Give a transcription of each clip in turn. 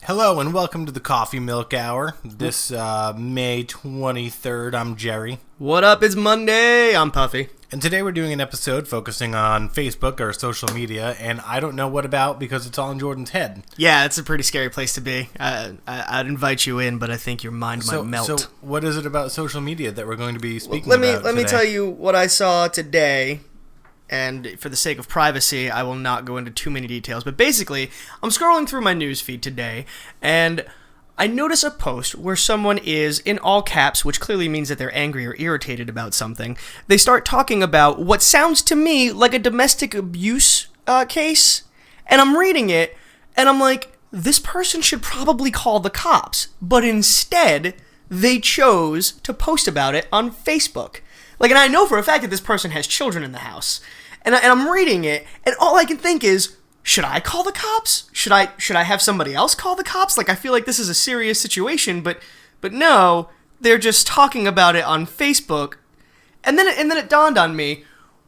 Hello and welcome to the Coffee Milk Hour. This May 23rd, I'm Jerry. What up? It's Monday. I'm Puffy. And today we're doing an episode focusing on Facebook or social media, and I don't know what about because it's all in Jordan's head. Yeah, it's a pretty scary place to be. I'd invite you in, but I think your mind might melt. So what is it about social media that we're going to be speaking about today? Let me tell you what I saw today. And for the sake of privacy, I will not go into too many details. But basically, I'm scrolling through my news feed today, and I notice a post where someone is, in all caps, which clearly means that they're angry or irritated about something. They start talking about what sounds to me like a domestic abuse case. And I'm reading it, and I'm like, this person should probably call the cops. But instead, they chose to post about it on Facebook. And I know for a fact that this person has children in the house. And I'm reading it, and all I can think is, should I call the cops? Should I have somebody else call the cops? I feel like this is a serious situation, but no, they're just talking about it on Facebook. And then it dawned on me,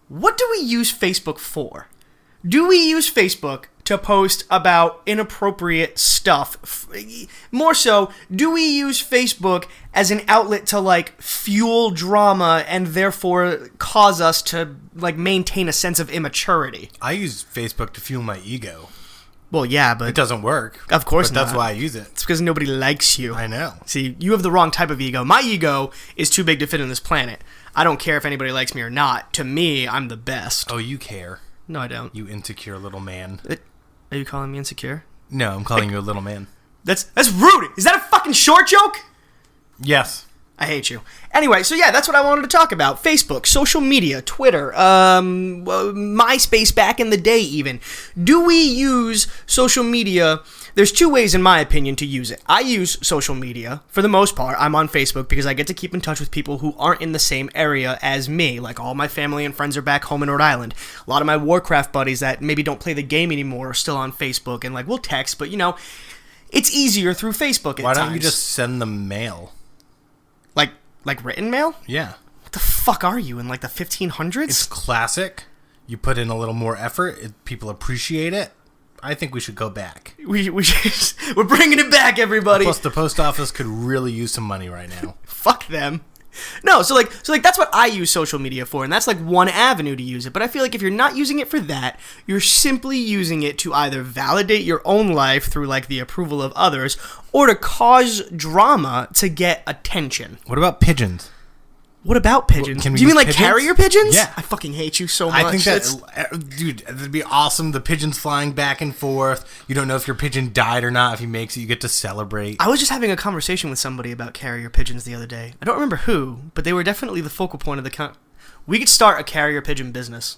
what do we use Facebook for? Do we use Facebook to post about inappropriate stuff? More so, do we use Facebook as an outlet to fuel drama and therefore cause us to maintain a sense of immaturity? I use Facebook to fuel my ego. Well, yeah, but it doesn't work. Of course not. That's why I use it. It's because nobody likes you. I know. See, you have the wrong type of ego. My ego is too big to fit in this planet. I don't care if anybody likes me or not. To me, I'm the best. Oh, you care. No, I don't. You insecure little man. Are you calling me insecure? No, I'm calling you a little man. That's rude. Is that a fucking short joke? Yes. I hate you. Anyway, so yeah, that's what I wanted to talk about. Facebook, social media, Twitter, MySpace back in the day even. Do we use social media? There's two ways, in my opinion, to use it. I use social media, for the most part. I'm on Facebook because I get to keep in touch with people who aren't in the same area as me. All my family and friends are back home in Rhode Island. A lot of my Warcraft buddies that maybe don't play the game anymore are still on Facebook, and we'll text, but it's easier through Facebook at times. Why don't you just send them mail? Like written mail? Yeah. What the fuck are you, in the 1500s? It's classic. You put in a little more effort. People appreciate it. I think we should go back. We're bringing it back, everybody. Plus, the post office could really use some money right now. Fuck them. No, so that's what I use social media for, and that's one avenue to use it. But I feel like if you're not using it for that, you're simply using it to either validate your own life through the approval of others, or to cause drama to get attention. What about pigeons? What about pigeons? Do you mean pigeons? Carrier pigeons? Yeah. I fucking hate you so much. I think dude, that'd be awesome. The pigeons flying back and forth. You don't know if your pigeon died or not. If he makes it, you get to celebrate. I was just having a conversation with somebody about carrier pigeons the other day. I don't remember who, but they were definitely the focal point of the We could start a carrier pigeon business.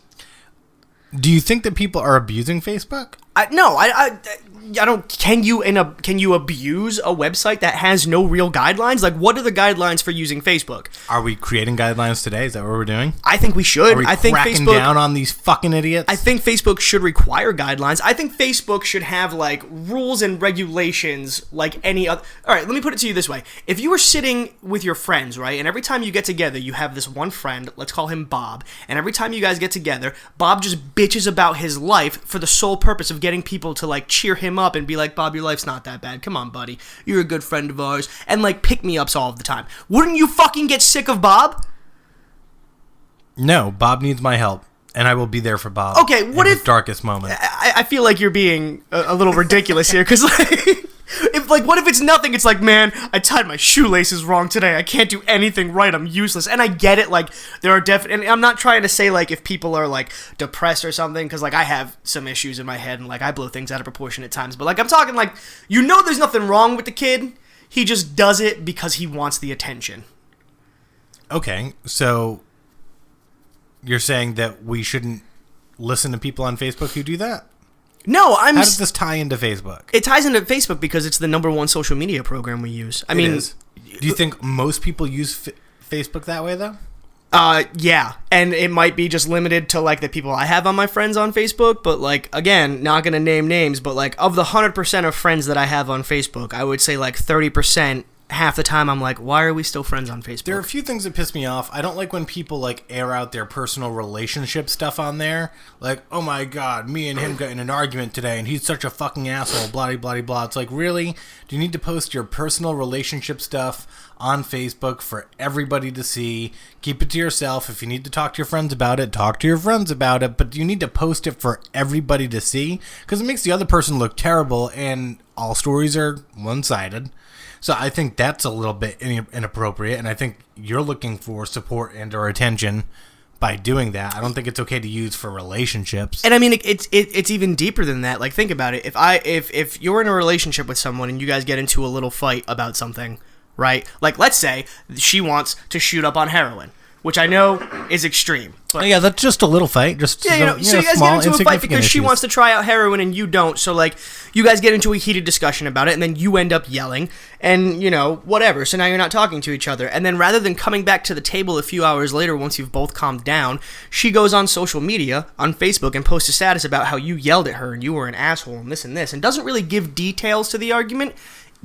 Do you think that people are abusing Facebook? No, I don't. Can you abuse a website that has no real guidelines? What are the guidelines for using Facebook? Are we creating guidelines today? Is that what we're doing? I think we should. Are we cracking down on these fucking idiots? I think Facebook should require guidelines. I think Facebook should have rules and regulations like any other. All right, let me put it to you this way: if you were sitting with your friends, right, and every time you get together, you have this one friend. Let's call him Bob. And every time you guys get together, Bob just bitches about his life for the sole purpose of getting people to cheer him up and be like, Bob, your life's not that bad. Come on, buddy. You're a good friend of ours. And pick me ups all of the time. Wouldn't you fucking get sick of Bob? No, Bob needs my help. And I will be there for Bob. Okay, what in if his darkest moment? I feel like you're being a little ridiculous here, because what if it's nothing? It's man, I tied my shoelaces wrong today. I can't do anything right. I'm useless. And I get it. There are and I'm not trying to say if people are depressed or something, because I have some issues in my head and I blow things out of proportion at times. But I'm talking there's nothing wrong with the kid. He just does it because he wants the attention. Okay, so you're saying that we shouldn't listen to people on Facebook who do that? No, How does this tie into Facebook? It ties into Facebook because it's the #1 social media program we use. I mean, do you think most people use Facebook that way, though? Yeah, and it might be just limited to the people I have on my friends on Facebook, but again, not gonna name names, but of the 100% of friends that I have on Facebook, I would say 30% half the time I'm like, why are we still friends on Facebook? There are a few things that piss me off. I don't like when people like air out their personal relationship stuff on there. Like, oh my god, me and him got in an argument today and he's such a fucking asshole, blah, blah, blah. It's like, really? Do you need to post your personal relationship stuff on Facebook for everybody to see? Keep it to yourself. If you need to talk to your friends about it, talk to your friends about it. But you need to post it for everybody to see because it makes the other person look terrible, and all stories are one-sided. So I think that's a little bit inappropriate, and I think you're looking for support and or attention by doing that. I don't think it's okay to use for relationships. And I mean, it's even deeper than that. Like, think about it. If you're in a relationship with someone and you guys get into a little fight about something, right? Like, let's say she wants to shoot up on heroin, which I know is extreme. But yeah, that's just a little fight. Just so you guys get into a fight because she wants to try out heroin and you don't. So like, you guys get into a heated discussion about it, and then you end up yelling, and whatever. So now you're not talking to each other. And then rather than coming back to the table a few hours later, once you've both calmed down, she goes on social media, on Facebook, and posts a status about how you yelled at her and you were an asshole and this, and doesn't really give details to the argument.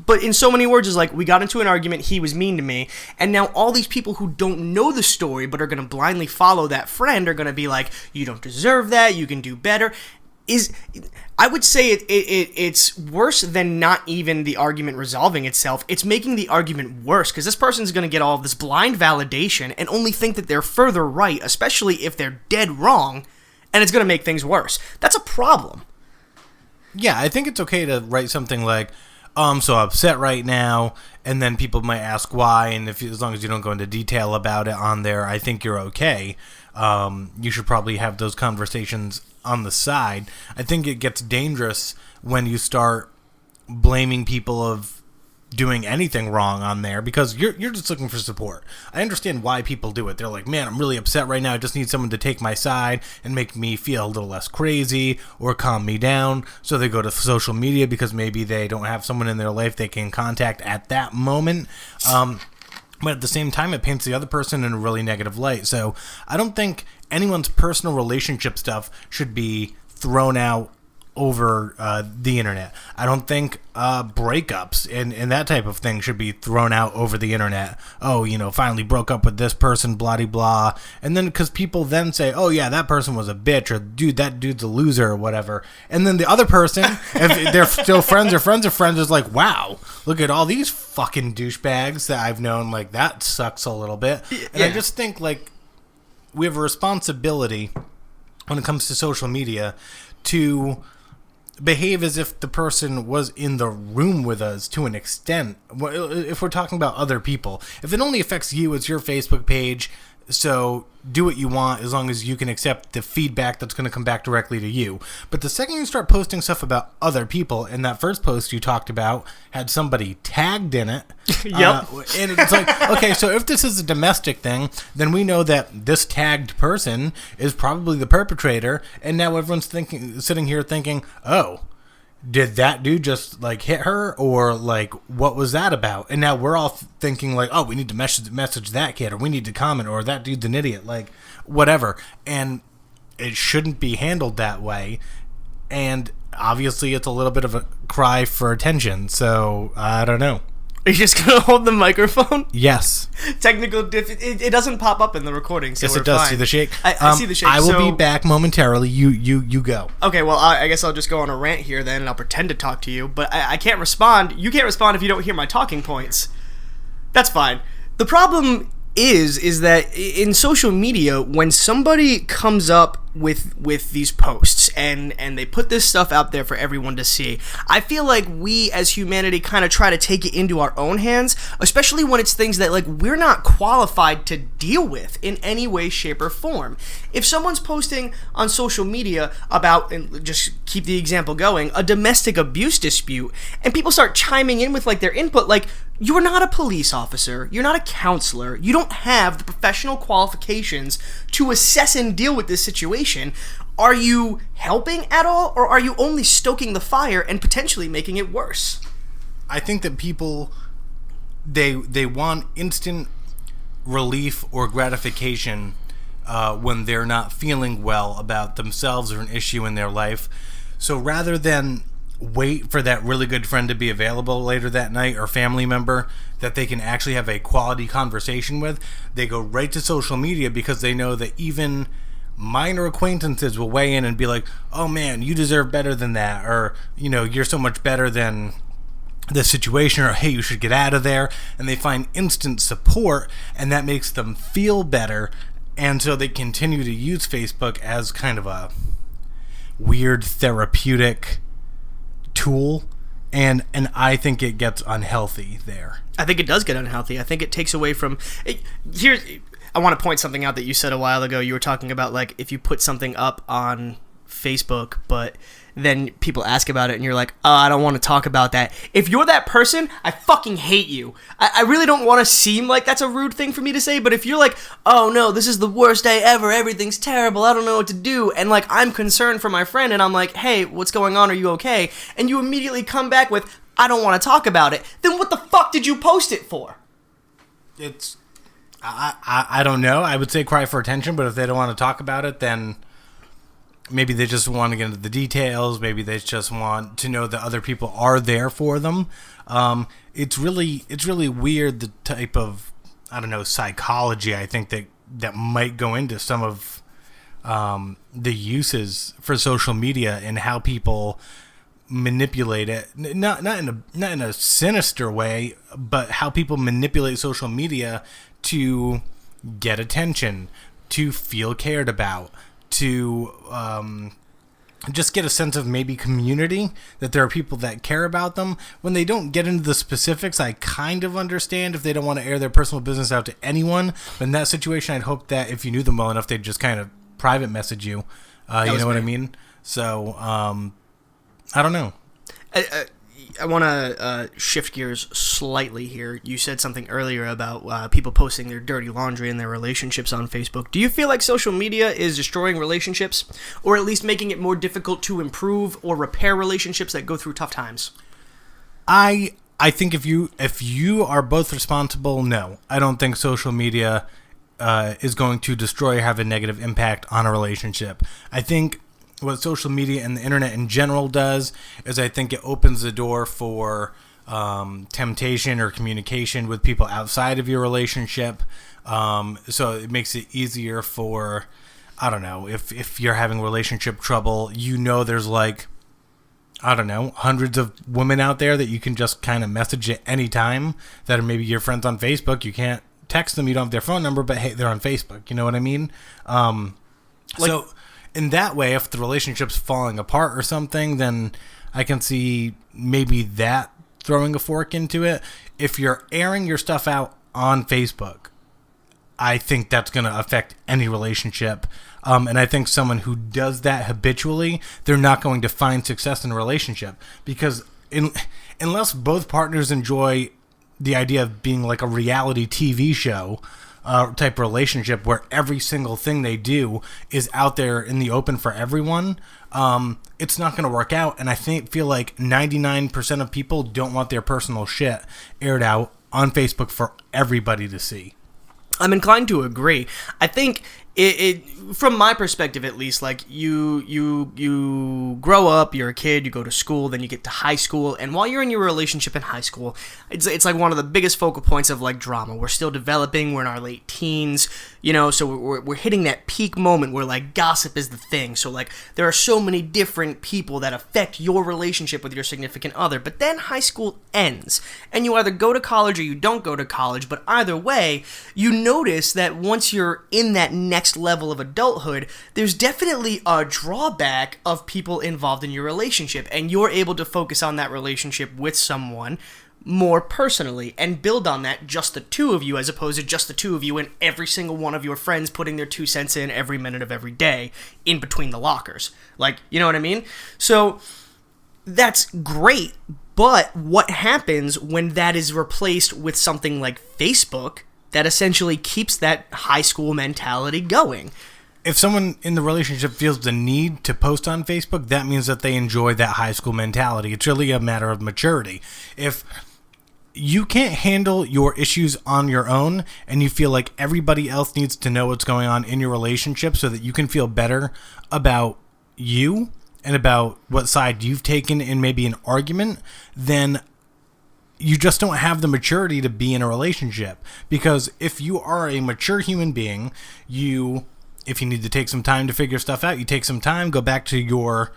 But in so many words is like, we got into an argument, he was mean to me, and now all these people who don't know the story but are going to blindly follow that friend are going to be like, you don't deserve that, you can do better. I would say it's worse than not even the argument resolving itself. It's making the argument worse, because this person's going to get all of this blind validation and only think that they're further right, especially if they're dead wrong, and it's going to make things worse. That's a problem. Yeah, I think it's okay to write something like, I'm so upset right now, and then people might ask why, and as long as you don't go into detail about it on there, I think you're okay. You should probably have those conversations on the side. I think it gets dangerous when you start blaming people of doing anything wrong on there, because you're just looking for support. I understand why people do it. They're like, man, I'm really upset right now. I just need someone to take my side and make me feel a little less crazy or calm me down. So they go to social media because maybe they don't have someone in their life they can contact at that moment. But at the same time, it paints the other person in a really negative light. So I don't think anyone's personal relationship stuff should be thrown out over the internet. I don't think breakups and that type of thing should be thrown out over the internet. Oh, finally broke up with this person, blah de blah. And then because people then say, oh yeah, that person was a bitch, or dude, that dude's a loser, or whatever. And then the other person, if they're still friends or friends of friends, is like, wow, look at all these fucking douchebags that I've known. Like, that sucks a little bit. And yeah. I just think like we have a responsibility when it comes to social media to behave as if the person was in the room with us to an extent. If we're talking about other people, if it only affects you, it's your Facebook page, so do what you want as long as you can accept the feedback that's going to come back directly to you. But the second you start posting stuff about other people, and that first post you talked about had somebody tagged in it, yep. And it's like, okay, so if this is a domestic thing, then we know that this tagged person is probably the perpetrator, and now everyone's sitting here thinking, oh, did that dude just like hit her, or like what was that about? And now we're all thinking like, oh, we need to message that kid, or we need to comment, or that dude's an idiot, like whatever. And it shouldn't be handled that way. And obviously it's a little bit of a cry for attention. So I don't know. Are you just gonna hold the microphone? Yes. Technical it doesn't pop up in the recording, so yes, we're it does. fine. See the shake? I see the shake. I will be back momentarily. You go. Okay, well, I guess I'll just go on a rant here then, and I'll pretend to talk to you. But I can't respond. You can't respond if you don't hear my talking points. That's fine. The problem is that in social media, when somebody comes up with these posts and they put this stuff out there for everyone to see, I feel like we as humanity kind of try to take it into our own hands, especially when it's things that like we're not qualified to deal with in any way, shape, or form. If someone's posting on social media about, and just keep the example going, a domestic abuse dispute, and people start chiming in with like their input, like, you're not a police officer, you're not a counselor, you don't have the professional qualifications to assess and deal with this situation. Are you helping at all, or are you only stoking the fire and potentially making it worse? I think that people, they want instant relief or gratification when they're not feeling well about themselves or an issue in their life. So rather than wait for that really good friend to be available later that night or family member that they can actually have a quality conversation with. They go right to social media because they know that even minor acquaintances will weigh in and be like, oh man, you deserve better than that, or you're so much better than the situation, or hey, you should get out of there. And they find instant support, and that makes them feel better, and so they continue to use Facebook as kind of a weird therapeutic tool, and I think it gets unhealthy there. I think it does get unhealthy. I think it takes away from here. I want to point something out that you said a while ago. You were talking about, like, if you put something up on Facebook, but then people ask about it and you're like, oh, I don't want to talk about that. If you're that person, I fucking hate you. I really don't want to seem like that's a rude thing for me to say, but if you're like, oh no, this is the worst day ever, everything's terrible, I don't know what to do, and like I'm concerned for my friend and I'm like, hey, what's going on, are you okay? And you immediately come back with, I don't want to talk about it, then what the fuck did you post it for? I don't know. I would say cry for attention, but if they don't want to talk about it, then maybe they just want to get into the details. Maybe they just want to know that other people are there for them. It's really weird, the type of, I don't know, psychology I think that might go into some of the uses for social media and how people manipulate it. Not in a sinister way, but how people manipulate social media to get attention, to feel cared about, to just get a sense of maybe community, that there are people that care about them. When they don't get into the specifics, I kind of understand if they don't want to air their personal business out to anyone. But in that situation, I'd hope that if you knew them well enough, they'd just kind of private message you. You know what I mean? So, I don't know. I want to shift gears slightly here. You said something earlier about people posting their dirty laundry and their relationships on Facebook. Do you feel like social media is destroying relationships, or at least making it more difficult to improve or repair relationships that go through tough times? I think if you are both responsible, no. I don't think social media is going to destroy or have a negative impact on a relationship. I think what social media and the internet in general does is I think it opens the door for temptation or communication with people outside of your relationship. So it makes it easier for, I don't know, if you're having relationship trouble, there's like, I don't know, hundreds of women out there that you can just kind of message at any time that are maybe your friends on Facebook. You can't text them, you don't have their phone number, but hey, they're on Facebook. You know what I mean? So in that way, if the relationship's falling apart or something, then I can see maybe that throwing a fork into it. If you're airing your stuff out on Facebook, I think that's going to affect any relationship. And I think someone who does that habitually, they're not going to find success in a relationship. Because unless both partners enjoy the idea of being like a reality TV show type relationship where every single thing they do is out there in the open for everyone, it's not going to work out. And I feel like 99% of people don't want their personal shit aired out on Facebook for everybody to see. I'm inclined to agree. I think it from my perspective at least, like you grow up, you're a kid, you go to school, then you get to high school, and while you're in your relationship in high school, it's like one of the biggest focal points of like drama. We're still developing, we're in our late teens, so we're hitting that peak moment where like gossip is the thing. So like there are so many different people that affect your relationship with your significant other. But then high school ends, and you either go to college or you don't go to college, but either way, you notice that once you're in that next level of adulthood, there's definitely a drawback of people involved in your relationship, and you're able to focus on that relationship with someone more personally and build on that, just the two of you, as opposed to just the two of you and every single one of your friends putting their 2 cents in every minute of every day in between the lockers. Like, you know what I mean? So that's great, but what happens when that is replaced with something like Facebook that essentially keeps that high school mentality going? If someone in the relationship feels the need to post on Facebook, that means that they enjoy that high school mentality. It's really a matter of maturity. If you can't handle your issues on your own and you feel like everybody else needs to know what's going on in your relationship so that you can feel better about you and about what side you've taken in maybe an argument, then you just don't have the maturity to be in a relationship. Because if you are a mature human being, if you need to take some time to figure stuff out, you take some time, go back to your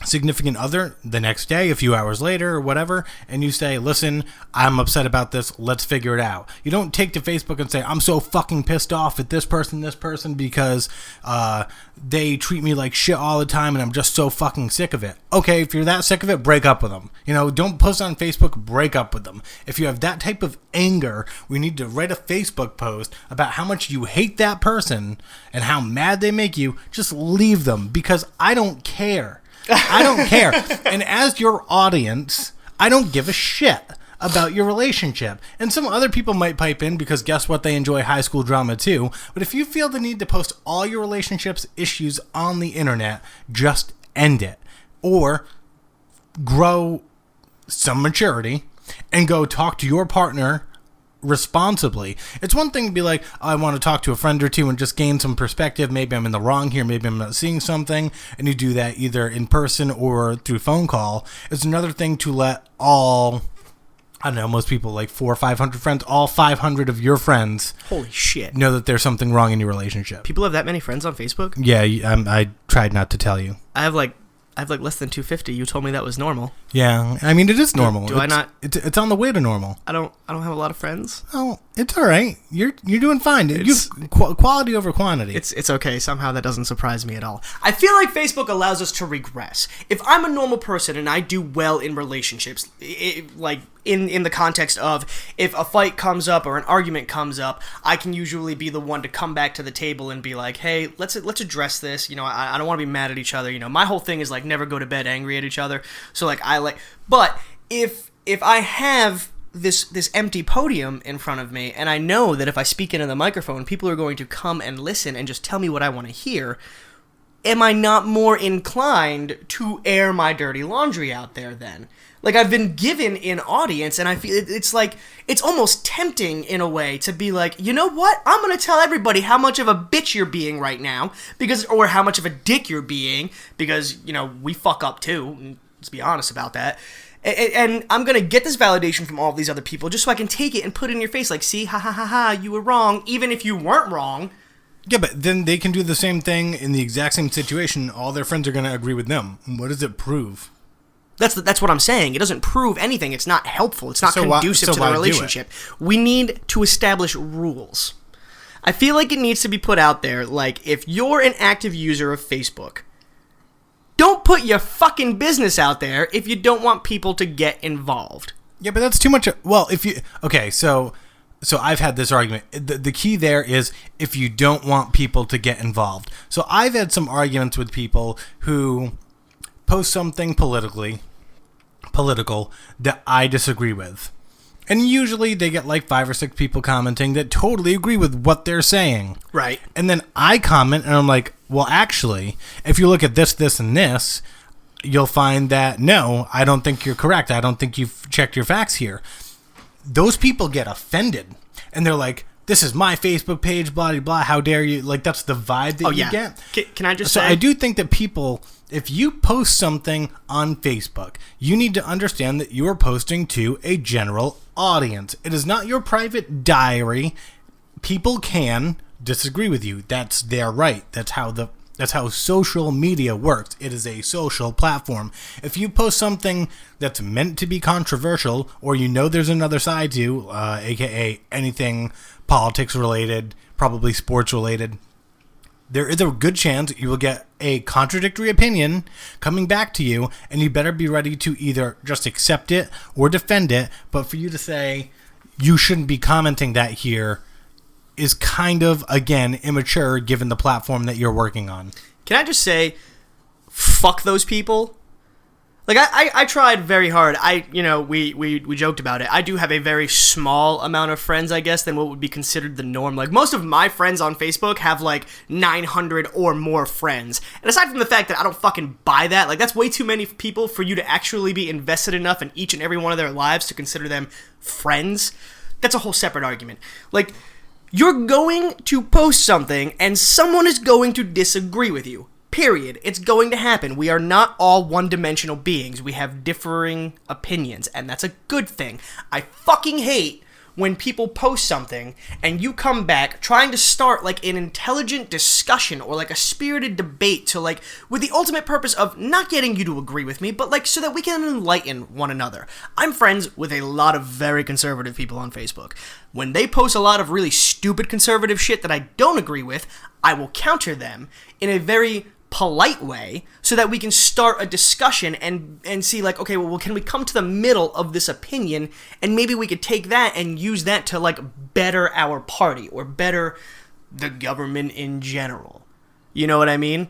significant other the next day, a few hours later or whatever, and you say, listen, I'm upset about this, let's figure it out. You don't take to Facebook and say, I'm so fucking pissed off at this person because they treat me like shit all the time and I'm just so fucking sick of it. Okay, if you're that sick of it, break up with them. Don't post on Facebook, break up with them. If you have that type of anger, we need to write a Facebook post about how much you hate that person and how mad they make you. Just leave them, because I don't care. I don't care. And as your audience, I don't give a shit about your relationship. And some other people might pipe in because guess what? They enjoy high school drama too. But if you feel the need to post all your relationships issues on the internet, just end it. Or grow some maturity and go talk to your partner responsibly. It's one thing to be like, I want to talk to a friend or two and just gain some perspective. Maybe I'm in the wrong here. Maybe I'm not seeing something. And you do that either in person or through phone call. It's another thing to let all, I don't know, most people like 400 or 500 friends, all 500 of your friends, holy shit, know that there's something wrong in your relationship. People have that many friends on Facebook? Yeah, I tried not to tell you. I have less than 250. You told me that was normal. Yeah, I mean, it is normal. Do I not? It's on the way to normal. I don't have a lot of friends. Oh, it's all right. You're doing fine. Quality over quantity. It's okay. Somehow that doesn't surprise me at all. I feel like Facebook allows us to regress. If I'm a normal person and I do well in relationships, like in the context of if a fight comes up or an argument comes up, I can usually be the one to come back to the table and be like, hey, let's address this. I don't want to be mad at each other. My whole thing is like never go to bed angry at each other. So but if I have this empty podium in front of me and I know that if I speak into the microphone, people are going to come and listen and just tell me what I want to hear, am I not more inclined to air my dirty laundry out there then? Like, I've been given an audience, and I feel it's like, it's almost tempting in a way to be like, you know what? I'm going to tell everybody how much of a bitch you're being right now, or how much of a dick you're being, because, we fuck up too. Let's be honest about that. And I'm going to get this validation from all of these other people just so I can take it and put it in your face. Like, see, ha ha ha ha, you were wrong, even if you weren't wrong. Yeah, but then they can do the same thing in the exact same situation. All their friends are going to agree with them. What does it prove? That's what I'm saying. It doesn't prove anything. It's not helpful. It's not conducive to the relationship. We need to establish rules. I feel like it needs to be put out there, like, if you're an active user of Facebook, don't put your fucking business out there if you don't want people to get involved. Yeah, but that's too much. Well, so I've had this argument. The key there is if you don't want people to get involved. So I've had some arguments with people who post something political that I disagree with. And usually they get like 5 or 6 people commenting that totally agree with what they're saying. Right. And then I comment and I'm like, well, actually, if you look at this, this, and this, you'll find that, no, I don't think you're correct. I don't think you've checked your facts here. Those people get offended. And they're like, this is my Facebook page, blah, blah, blah. How dare you? Like, that's the vibe that you get. Can I just say? So I do think that people, if you post something on Facebook, you need to understand that you are posting to a general audience. It is not your private diary. People can disagree with you. That's their right. That's how social media works. It is a social platform. If you post something that's meant to be controversial, or there's another side to, aka anything politics related, probably sports related, there is a good chance you will get a contradictory opinion coming back to you, and you better be ready to either just accept it or defend it. But for you to say you shouldn't be commenting that here is kind of, again, immature given the platform that you're working on. Can I just say, fuck those people? Like, I tried very hard. We joked about it. I do have a very small amount of friends, I guess, than what would be considered the norm. Like, most of my friends on Facebook have, like, 900 or more friends. And aside from the fact that I don't fucking buy that, like, that's way too many people for you to actually be invested enough in each and every one of their lives to consider them friends. That's a whole separate argument. Like, you're going to post something and someone is going to disagree with you. Period. It's going to happen. We are not all one-dimensional beings. We have differing opinions, and that's a good thing. I fucking hate when people post something and you come back trying to start like an intelligent discussion or like a spirited debate to like with the ultimate purpose of not getting you to agree with me, but like so that we can enlighten one another. I'm friends with a lot of very conservative people on Facebook. When they post a lot of really stupid conservative shit that I don't agree with, I will counter them in a very polite way so that we can start a discussion and see like, okay, well, can we come to the middle of this opinion, and maybe we could take that and use that to like better our party or better the government in general. You know what I mean?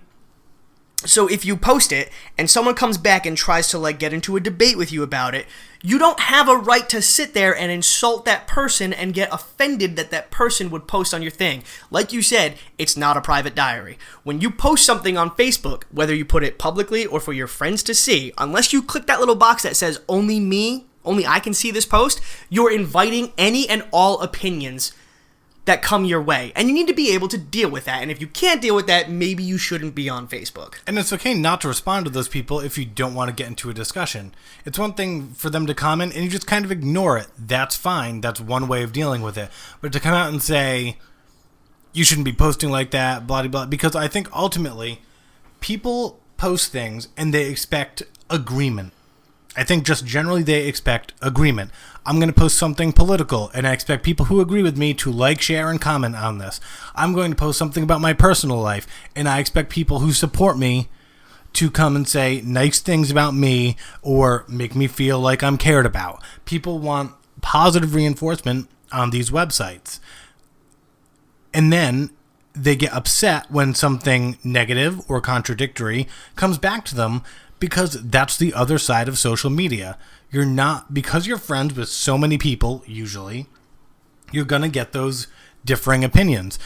So if you post it and someone comes back and tries to like get into a debate with you about it, you don't have a right to sit there and insult that person and get offended that that person would post on your thing. Like you said, it's not a private diary. When you post something on Facebook, whether you put it publicly or for your friends to see, unless you click that little box that says only me, only I can see this post, you're inviting any and all opinions that come your way. And you need to be able to deal with that. And if you can't deal with that, maybe you shouldn't be on Facebook. And it's okay not to respond to those people if you don't want to get into a discussion. It's one thing for them to comment and you just kind of ignore it. That's fine. That's one way of dealing with it. But to come out and say, you shouldn't be posting like that, blah, blah, blah. Because I think ultimately, people post things and they expect agreement. I think just generally they expect agreement. I'm going to post something political, and I expect people who agree with me to like, share, and comment on this. I'm going to post something about my personal life, and I expect people who support me to come and say nice things about me or make me feel like I'm cared about. People want positive reinforcement on these websites. And then they get upset when something negative or contradictory comes back to them, because that's the other side of social media. You're not, because you're friends with so many people, usually, you're going to get those differing opinions.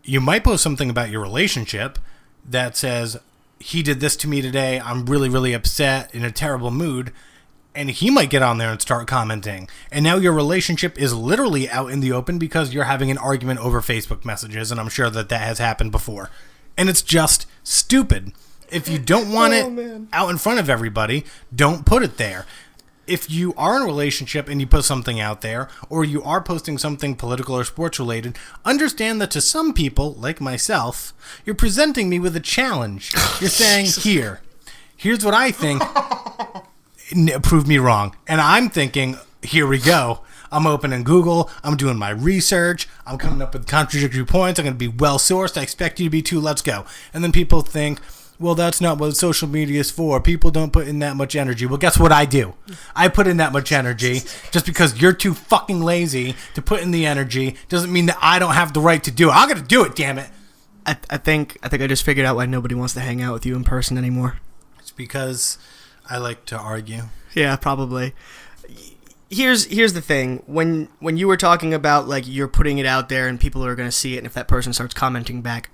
You might post something about your relationship that says, he did this to me today, I'm really, really upset, in a terrible mood, and he might get on there and start commenting. And now your relationship is literally out in the open because you're having an argument over Facebook messages, and I'm sure that has happened before. And it's just stupid. If you don't want it out in front of everybody, don't put it there. If you are in a relationship and you put something out there, or you are posting something political or sports related, understand that to some people, like myself, you're presenting me with a challenge. You're saying, here's what I think. Prove me wrong. And I'm thinking, here we go. I'm opening Google. I'm doing my research. I'm coming up with contradictory points. I'm going to be well sourced. I expect you to be too. Let's go. And then people think, well, that's not what social media is for. People don't put in that much energy. Well, guess what I do? I put in that much energy. Just because you're too fucking lazy to put in the energy doesn't mean that I don't have the right to do it. I'm going to do it, damn it. I think I just figured out why nobody wants to hang out with you in person anymore. It's because I like to argue. Yeah, probably. Here's the thing. When you were talking about like you're putting it out there and people are going to see it, and if that person starts commenting back,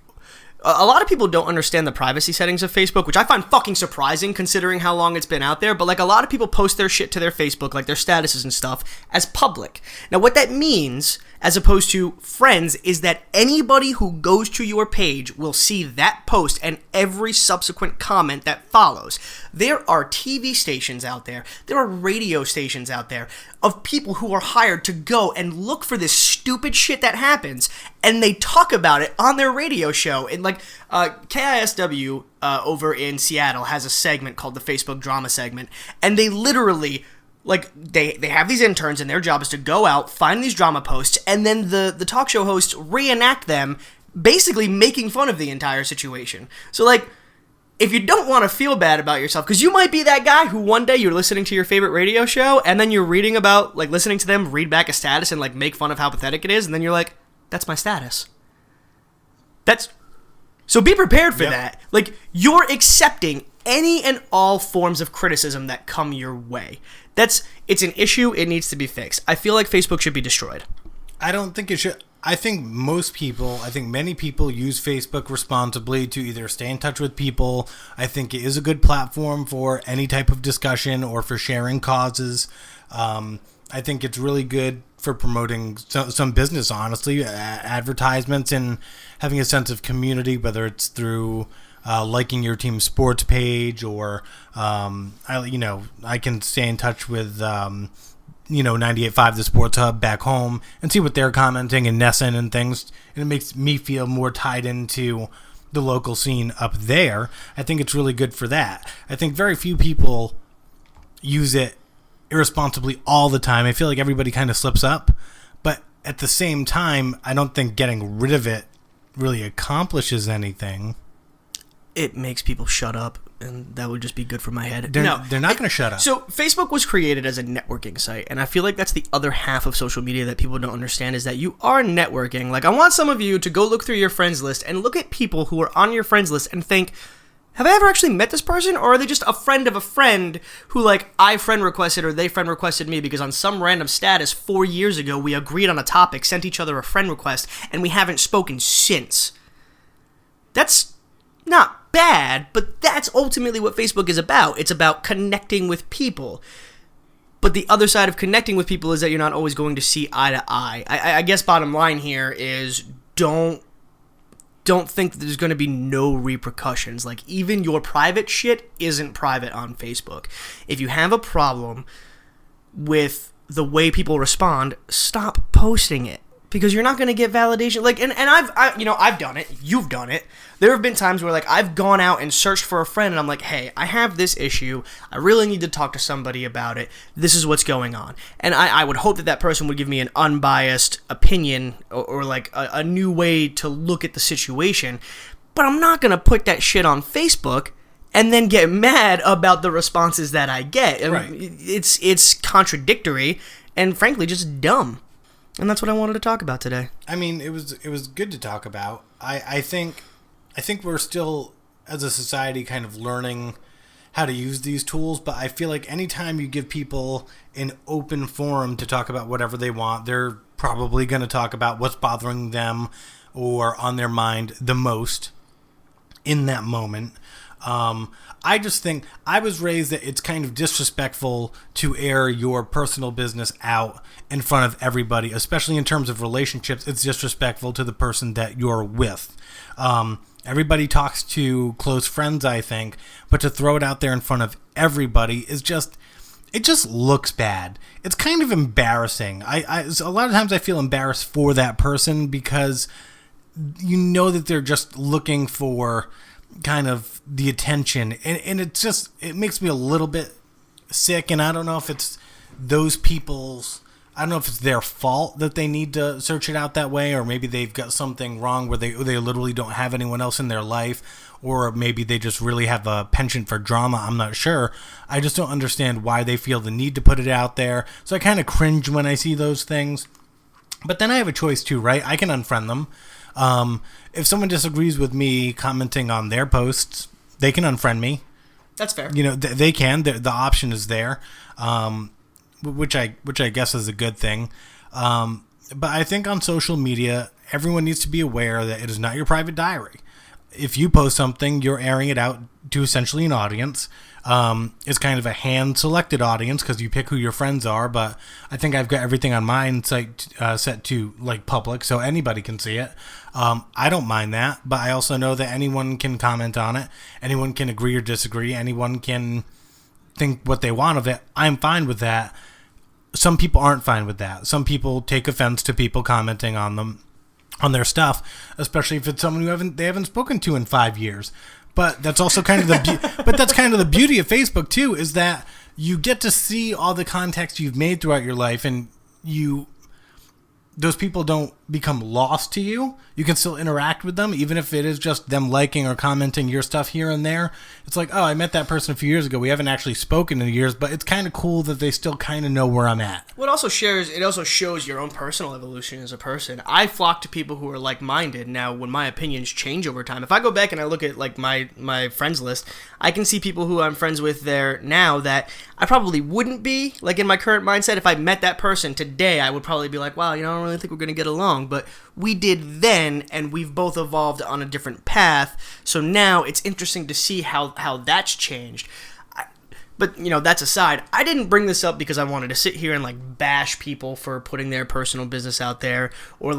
a lot of people don't understand the privacy settings of Facebook, which I find fucking surprising considering how long it's been out there. But like a lot of people post their shit to their Facebook, like their statuses and stuff, as public. Now what that means, as opposed to friends, is that anybody who goes to your page will see that post and every subsequent comment that follows. There are TV stations out there, there are radio stations out there of people who are hired to go and look for this stupid shit that happens, and they talk about it on their radio show. And like KISW over in Seattle has a segment called the Facebook Drama Segment, and they literally, like, they have these interns, and their job is to go out, find these drama posts, and then the talk show hosts reenact them, basically making fun of the entire situation. So, like, if you don't want to feel bad about yourself, because you might be that guy who one day you're listening to your favorite radio show, and then you're reading about, like, listening to them read back a status and, like, make fun of how pathetic it is, and then you're like, that's my status. So be prepared for that. Like, you're accepting any and all forms of criticism that come your way. It's an issue. It needs to be fixed. I feel like Facebook should be destroyed. I don't think it should. I think many people use Facebook responsibly to either stay in touch with people. I think it is a good platform for any type of discussion or for sharing causes. I think it's really good for promoting some business, honestly, advertisements, and having a sense of community, whether it's through liking your team's sports page, or I can stay in touch with 98.5 the Sports Hub back home and see what they're commenting and Nesson and things, and it makes me feel more tied into the local scene up there. I think it's really good for that. I think very few people use it irresponsibly all the time. I feel like everybody kind of slips up, but at the same time, I don't think getting rid of it really accomplishes anything. It makes people shut up, and that would just be good for my head. They're not going to shut up. So Facebook was created as a networking site, and I feel like that's the other half of social media that people don't understand, is that you are networking. Like, I want some of you to go look through your friends list and look at people who are on your friends list and think, have I ever actually met this person, or are they just a friend of a friend who, like, I friend requested or they friend requested me because on some random status 4 years ago we agreed on a topic, sent each other a friend request, and we haven't spoken since? That's not bad, but that's ultimately what Facebook is about. It's about connecting with people. But the other side of connecting with people is that you're not always going to see eye to eye. I guess bottom line here is don't think that there's going to be no repercussions. Like, even your private shit isn't private on Facebook. If you have a problem with the way people respond, stop posting it, because you're not going to get validation. Like, and I've done it. You've done it. There have been times where, like, I've gone out and searched for a friend, and I'm like, hey, I have this issue. I really need to talk to somebody about it. This is what's going on. And I would hope that that person would give me an unbiased opinion, or like a new way to look at the situation. But I'm not going to put that shit on Facebook and then get mad about the responses that I get. Right. It's contradictory and, frankly, just dumb. And that's what I wanted to talk about today. I mean, it was good to talk about. I think we're still, as a society, kind of learning how to use these tools, but I feel like anytime you give people an open forum to talk about whatever they want, they're probably going to talk about what's bothering them or on their mind the most in that moment. I just think I was raised that it's kind of disrespectful to air your personal business out in front of everybody, especially in terms of relationships. It's disrespectful to the person that you're with. Everybody talks to close friends, I think, but to throw it out there in front of everybody is just, it just looks bad. It's kind of embarrassing. A lot of times I feel embarrassed for that person, because you know that they're just looking for kind of the attention, and it makes me a little bit sick. And I don't know if it's I don't know if it's their fault that they need to search it out that way, or maybe they've got something wrong where they literally don't have anyone else in their life, or maybe they just really have a penchant for drama. I'm not sure. I just don't understand why they feel the need to put it out there. So I kind of cringe when I see those things. But then I have a choice too, right? I can unfriend them. If someone disagrees with me commenting on their posts, they can unfriend me. That's fair. They can. The option is there, which I guess is a good thing. But I think on social media, everyone needs to be aware that it is not your private diary. If you post something, you're airing it out to essentially an audience. It's kind of a hand-selected audience because you pick who your friends are, but I think I've got everything on mine set to like public, so anybody can see it. I don't mind that, but I also know that anyone can comment on it. Anyone can agree or disagree. Anyone can think what they want of it. I'm fine with that. Some people aren't fine with that. Some people take offense to people commenting on them, on their stuff, especially if it's someone who they haven't spoken to in 5 years. But that's also kind of the beauty of Facebook too, is that you get to see all the contacts you've made throughout your life, and those people don't become lost to you. You can still interact with them, even if it is just them liking or commenting your stuff here and there. It's like, oh, I met that person a few years ago. We haven't actually spoken in years, but it's kind of cool that they still kind of know where I'm at. Well, it also shows your own personal evolution as a person. I flock to people who are like-minded. Now, when my opinions change over time, if I go back and I look at like my friends list, I can see people who I'm friends with there now that I probably wouldn't be, like in my current mindset. If I met that person today, I would probably be like, wow, I don't really think we're going to get along, but we did then, and we've both evolved on a different path. So now it's interesting to see how that's changed. But, that's aside. I didn't bring this up because I wanted to sit here and, bash people for putting their personal business out there or,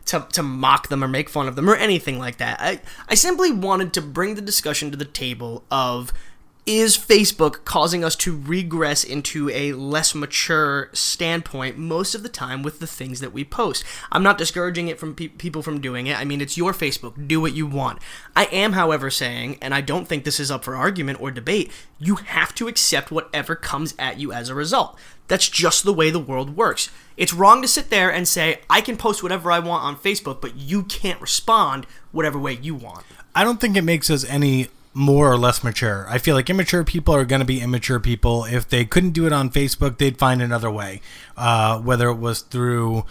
to mock them or make fun of them or anything like that. I simply wanted to bring the discussion to the table of, is Facebook causing us to regress into a less mature standpoint most of the time with the things that we post? I'm not discouraging it from people from doing it. I mean, it's your Facebook. Do what you want. I am, however, saying, and I don't think this is up for argument or debate, you have to accept whatever comes at you as a result. That's just the way the world works. It's wrong to sit there and say, I can post whatever I want on Facebook, but you can't respond whatever way you want. I don't think it makes us any more or less mature. I feel like immature people are going to be immature people. If they couldn't do it on Facebook, they'd find another way. Whether it was through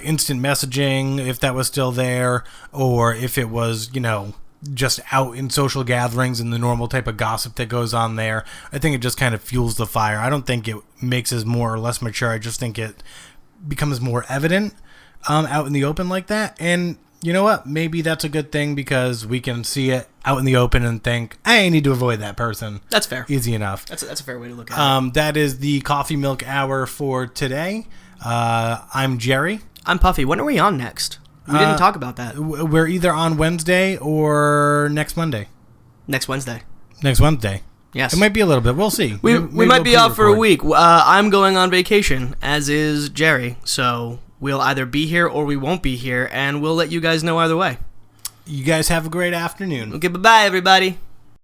instant messaging, if that was still there, or if it was, just out in social gatherings and the normal type of gossip that goes on there. I think it just kind of fuels the fire. I don't think it makes us more or less mature. I just think it becomes more evident out in the open like that. And you know what? Maybe that's a good thing because we can see it out in the open and think, I need to avoid that person. That's fair. Easy enough. That's a fair way to look at it. That is the Coffee Milk Hour for today. I'm Jerry. I'm Puffy. When are we on next? We didn't talk about that. We're either on Wednesday or next Monday. Next Wednesday. Next Wednesday. Yes. It might be a little bit. We'll see. We might be off for a week. I'm going on vacation, as is Jerry. So we'll either be here or we won't be here, and we'll let you guys know either way. You guys have a great afternoon. Okay, bye-bye, everybody.